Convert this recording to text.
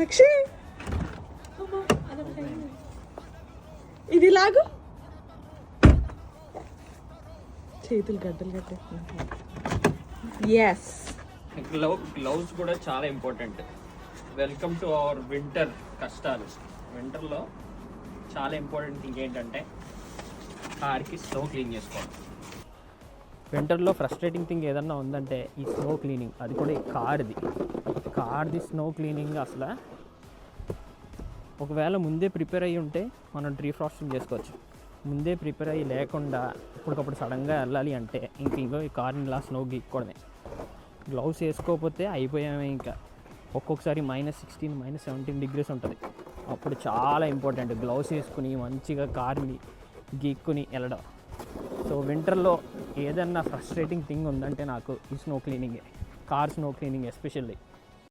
అక్షయ్ ఇది లాగు, చేతులు గడ్డలు కట్టేస్తున్నాయి. ఎస్, గ్లౌస్ కూడా చాలా important. Welcome to our winter కష్టాలు. వింటర్లో చాలా ఇంపార్టెంట్ థింగ్ ఏంటంటే కార్కి స్నో క్లీన్ చేసుకోవాలి. వింటర్లో ఫ్రస్ట్రేటింగ్ థింగ్ ఏదన్నా ఉందంటే ఈ స్నో క్లీనింగ్, అది కూడా ఈ కార్ది స్నో క్లీనింగ్. అసలు ఒకవేళ ముందే ప్రిపేర్ అయ్యి ఉంటే మనం డీఫ్రాస్టింగ్ చేసుకోవచ్చు. ముందే ప్రిపేర్ అయ్యి లేకుండా ఇప్పటికప్పుడు సడన్గా వెళ్ళాలి అంటే ఇంకో ఈ కార్ని ఇలా స్నో గీక్కోవడమే. గ్లౌస్ వేసుకోకపోతే అయిపోయామే. ఇంకా ఒక్కొక్కసారి -16, -17 degrees ఉంటుంది. అప్పుడు చాలా ఇంపార్టెంట్ గ్లౌస్ వేసుకుని మంచిగా కార్ని గీక్కుని వెళ్ళడం. సో వింటర్లో ఏదన్నా ఫ్రస్ట్రేటింగ్ థింగ్ ఉందంటే నాకు ఈ స్నో క్లీనింగే, కార్ స్నో క్లీనింగ్ ఎస్పెషల్లీ.